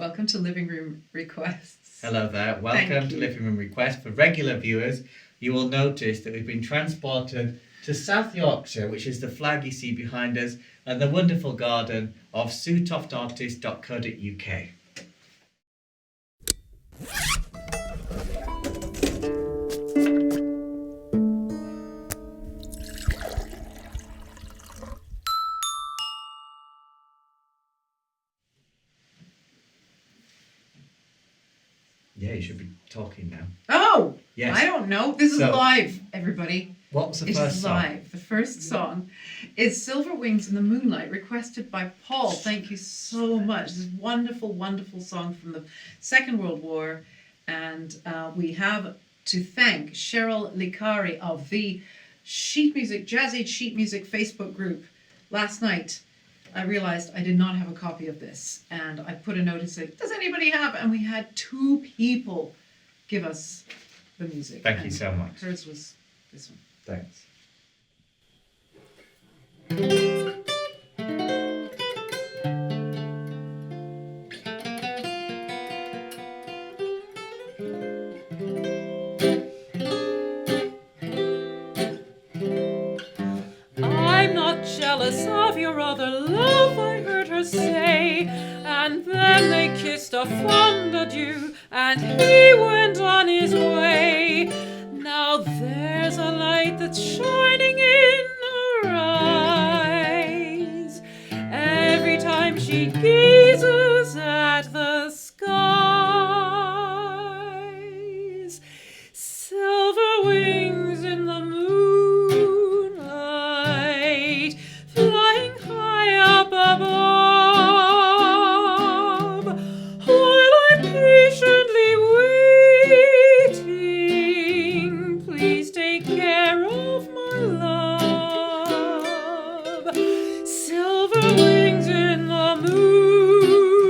Welcome to Living Room Requests. Hello there. Welcome to Living Room Requests. For regular viewers, you will notice that we've been transported to South Yorkshire, which is the flag you see behind us, and the wonderful garden of sutoftartist.co.uk. Yeah, you should be talking now. Oh! Yes. I don't know. This is live, everybody. What was the first song? Live. The first song is Silver Wings in the Moonlight, requested by Paul. Thank you so much. This is a wonderful, wonderful song from the Second World War. And we have to thank Cheryl Licari of the Sheet Music, Jazz Age Sheet Music Facebook group. Last night, I realized I did not have a copy of this, and I put a note and said, does anybody have? And we had 2 people give us the music. Thank you so much. Hers was this one. Thanks. I'm not jealous of your other love, I heard her say, and then they kissed a fond adieu, and he went on his way. Now there's a light that's shining in her eyes every time she gazes at the skies. Silver wings in the moonlight, flying high up above, while I'm patiently waiting. Please take care of my love. Silver wings in the moonlight.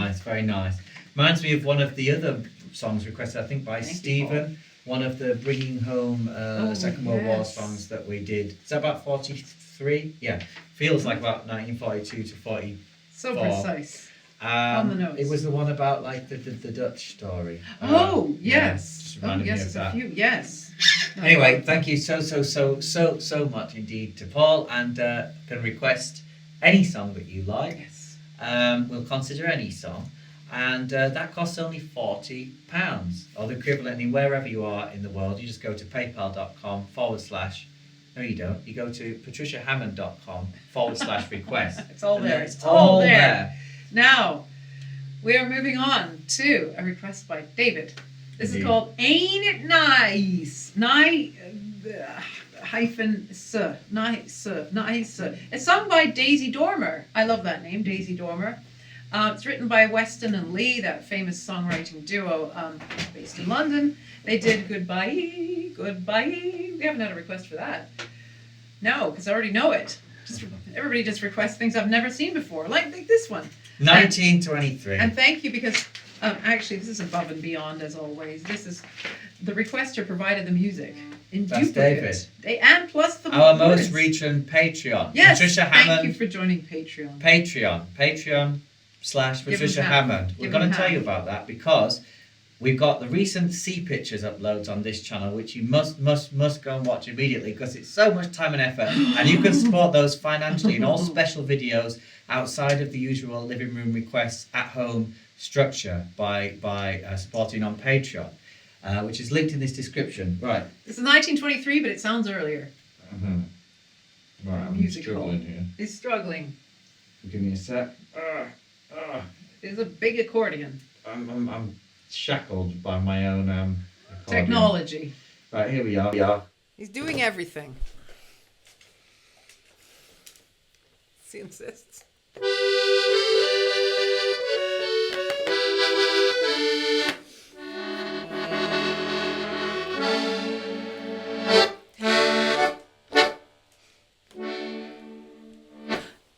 nice, very nice. Reminds me of one of the other songs requested, I think, by Thank you, Stephen. One of the Bringing Home Second World War yes. songs that we did. Is that about 43? Yeah. Feels like about 1942 to 40. So precise. On the nose. It was the one about like the Dutch story. Oh, yeah, yes. just Oh, reminded me yes, of it's a that. few. Yes. No, Anyway, thank you so much indeed to Paul, and can request any song that you like. Yes. We'll consider any song, and that costs only £40, or the equivalent in wherever you are in the world. You just go to paypal.com/ no you don't, you go to patriciahammondsongs/ request. It's all And there. it's It's all there. there. Now, we are moving on to a request by David. This Indeed. is called Ain't It Nice? Nice. It's sung by Daisy Dormer. I love that name, Daisy Dormer. It's written by Weston and Lee, that famous songwriting duo based in London. They did Goodbye, Goodbye. We haven't had a request for that. No, because I already know it. Everybody just requests things I've never seen before, like this one. 1923. And thank you, because actually this is above and beyond as always. This is the requester provided the music in That's duplicate. And plus the Our words. most recent Patreon. Yes, Patricia thank Hammond. you for joining Patreon. Patreon/ Give Patricia him half. Hammond. We're Give going him to tell half. you about that because we've got the recent Sea Pictures uploads on this channel, which you must go and watch immediately because it's so much time and effort, and you can support those financially in all special videos outside of the usual living room requests at home structure by supporting on Patreon, which is linked in this description. Right. This is 1923, but it sounds earlier. Right, I'm Music struggling hall. here. He's struggling. Give me a sec. It's a big accordion. I'm shackled by my own accordion. Technology. Right, here we are. He's doing everything. He insists.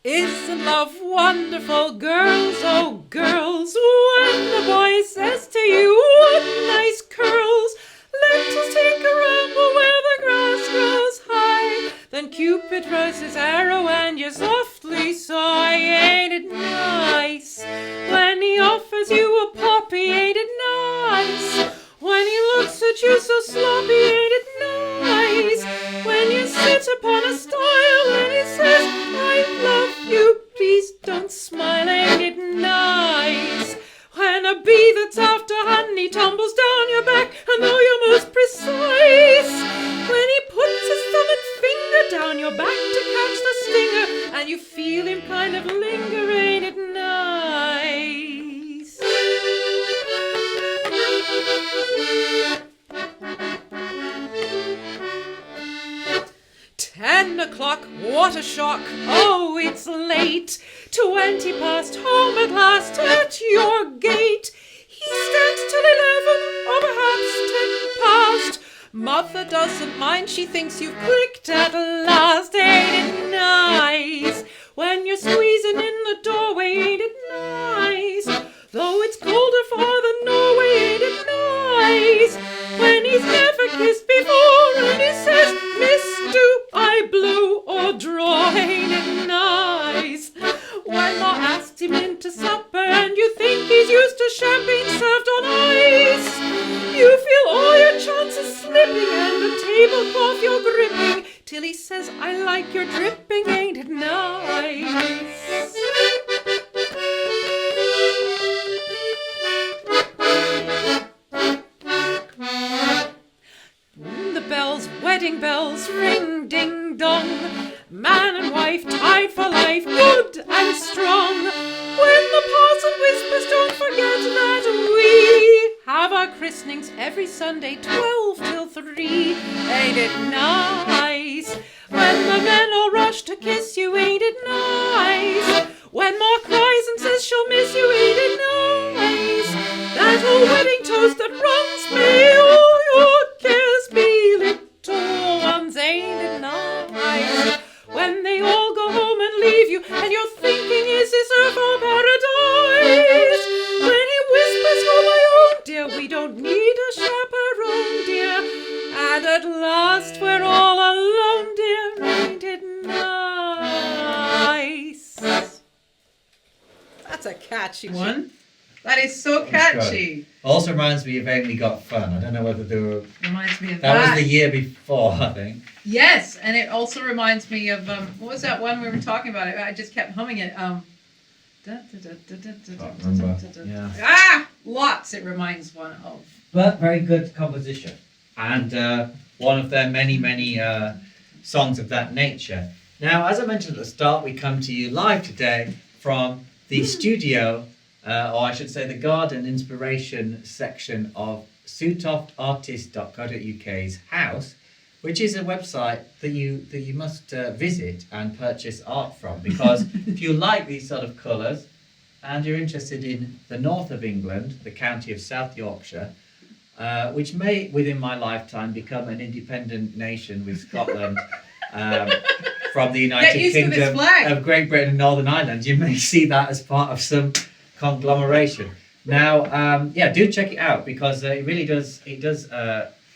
Isn't love wonderful, girls, oh girls, when the boy says to you, what nice curls, let us take a ramble where the grass grows high, then Cupid throws his arrow and you softly sigh, ain't it nice, when he offers you a poppy, ain't it nice, when he looks at you so sloppy, ain't it nice, when you sit upon a stile and he says, I love you, please don't smile, ain't it nice? When a bee that's after honey tumbles down your back, and though you're most precise, when he puts his thumb and finger down your back to catch the stinger, and you feel him kind of linger, ain't it nice? 10 o'clock, what a shock, oh, it's late, 20 past, home at last, at your gate. He stands till 11, or perhaps 10 past. Mother doesn't mind, she thinks you've clicked at last. Ain't it nice, when you're squeezing in the doorway, ain't it nice, though it's colder farther Norway, ain't it nice, when he's never kissed before, and he says, Miss, do I blow or draw, ain't it nice, when Ma asks him in to supper, and you think he's used to champagne served on ice, you feel all your chances slipping, and the tablecloth you're gripping, till he says, I like your dripping, ain't it nice? The bells, wedding bells, ring ding dong, man and wife tied for life, good and strong. When the parson whispers, don't forget that we have our christenings every Sunday, 12 till 3. Ain't it nice, when the men all rush to kiss you, ain't it nice, when Ma cries and says she'll miss you, ain't it nice, that old wedding toast that runs, may all your cares be little ones, ain't it nice, when they all go home and leave you, and you're thinking, is this earth or paradise, catchy. one. That is so That's good. catchy. Also reminds me of Ain't We Got Fun. I don't know whether they were. Reminds me of That that. was the year before, I think. Yes, and it also reminds me of what was that one we were talking about? I just kept humming it. Can't remember. Yeah. Lots. It reminds one of. But very good composition. And one of their many, many songs of that nature. Now, as I mentioned at the start, we come to you live today from the studio, or I should say the garden inspiration section of sutoftartist.co.uk's house, which is a website that you must visit and purchase art from, because if you like these sort of colours and you're interested in the north of England, the county of South Yorkshire, which may within my lifetime become an independent nation with Scotland from the United used to this Kingdom flag. of Great Britain and Northern Ireland, you may see that as part of some conglomeration. Now, do check it out, because it really does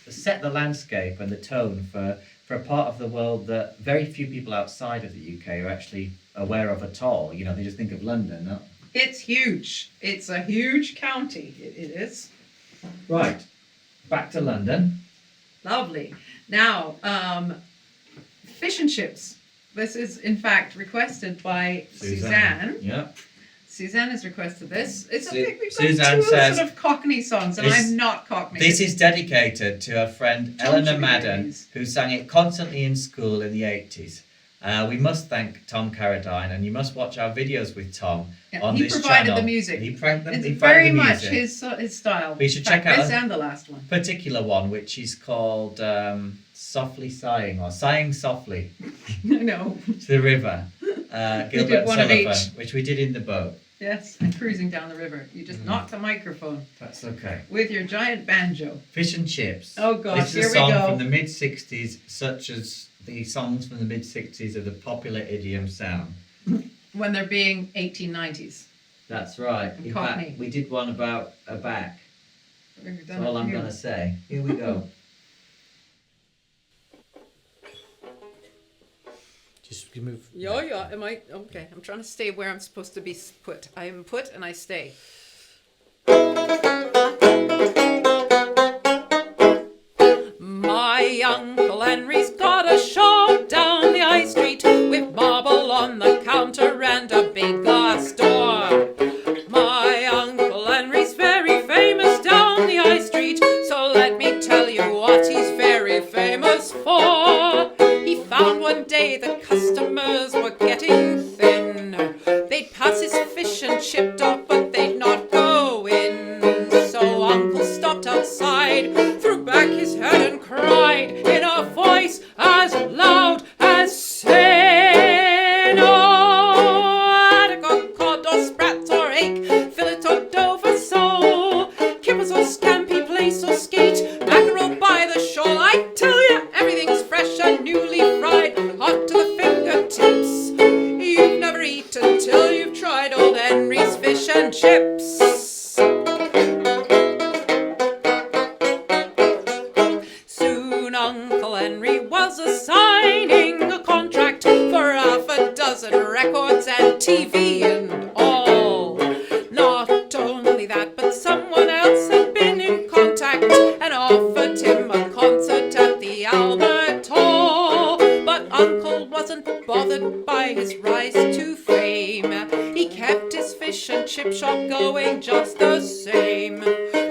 set the landscape and the tone for a part of the world that very few people outside of the UK are actually aware of at all. You know, they just think of London. No? It's huge. It's a huge county. It is. Right, back to London. Lovely. Now, fish and chips. This is, in fact, requested by Suzanne. Yeah. Suzanne has requested this. We've got Suzanne two says, sort of Cockney songs, and I'm not Cockney. This is dedicated to her friend Don't Eleanor you Madden, please? who sang it constantly in school in the 80s. We must thank Tom Carradine, and you must watch our videos with Tom on he this provided channel. the music. He provided It's the very much music. his style. We should In fact, check out this and the last one. Particular one, which is called Softly Sighing, or Sighing Softly No. to the River. Gilbert one of Sullivan, each. which we did in the boat. Yes, and cruising down the river. You just knocked the microphone That's okay. with your giant banjo. Fish and Chips. Oh gosh, This is here a we song go. from the mid-60s, such as the songs from the mid-60s of the popular idiom sound. When they're being 1890s. That's right. And In Cockney. fact, we did one about a back. We've That's done all a I'm few. going to say. Here we go. Just move. Yeah. Am I okay? I'm trying to stay where I'm supposed to be put. I am put and I stay. My Uncle Henry's got a shop down the high street with marble on the counter and a big glass door. My Uncle Henry's very famous down the high street, so let me tell you what he's very famous for. He found one day that customers were getting thin. They'd pass his fish and chip shop, but they'd not go in. So Uncle stopped outside, threw back his head and cried in a voice as loud as saying, "Oh, haddock, cod or sprat or hake, fillet or Dover sole, kippers or scampi, plaice or skate, mackerel by the shoal. I tell you, everything's fresh and newly fried, hot to the fingertips. You've never eaten till you've tried old Henry's fish and chips." Soon Uncle Henry was assigning a contract for half a dozen records and TV and all. Not only that, but someone else had been in contact and offered him a concert at the Albert Hall. But Uncle wasn't bothered by his rise to fame. He kept his fish and chip shop going just the same.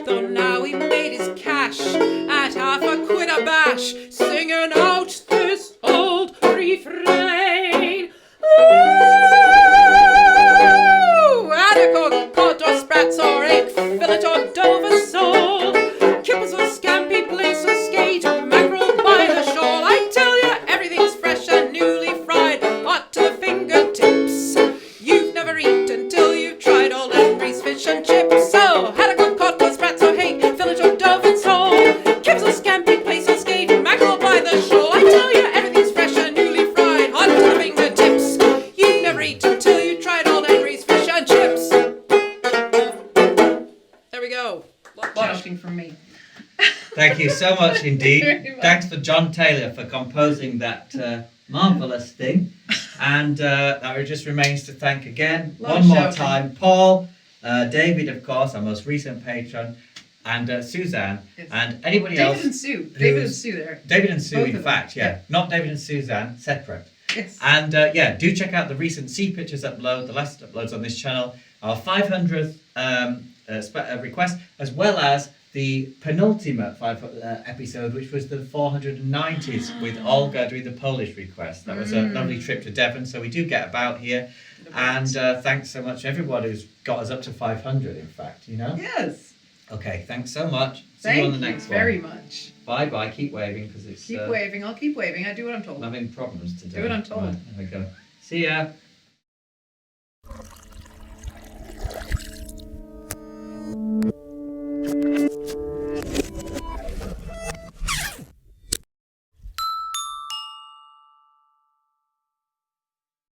Though now he made his cash at half a quid a bash, singing out this old refrain. Ooh, haddock, cod or sprats or egg, fillet or Dover sole, kippers or scampi, plaice or skate, mackerel by the shoal. I tell you, everything's fresh and newly fried, hot to the fingertips. You've never eaten till you've tried old Henry's fish and chips. So haddock, cod or sprats or egg, fillet or Dover sole, kippers or scampi, plaice or skate, mackerel by the shoal. I tell you, everything's fresh and newly fried, hot to the fingertips. You've never eaten till you tried old Henry's fish and chips. There we go. Shouting from me. Thank you so much indeed. Very much. Thanks for John Taylor for composing that marvellous thing. And that just remains to thank again, Lot one of more shouting. time, Paul David, of course, our most recent patron, and Suzanne, Yes. and anybody David else. and Sue. David and Sue there. David and Sue, Both in of them. fact, yeah. Not David and Suzanne, separate. Yes. And do check out the recent Sea Pictures upload, the last uploads on this channel, our 500th request, as well as the penultimate episode, which was the 490s with Olga doing the Polish request. That was a lovely trip to Devon, so we do get about here. And thanks so much, everyone who's got us up to 500, in fact, you know? Yes. Okay, thanks so much. See Thank you on the you next very one. much. Bye-bye. Keep waving, because it's... Keep waving. I'll keep waving. I do what I'm told. I'm having problems today. Do what I'm told. Right, there we go. See ya.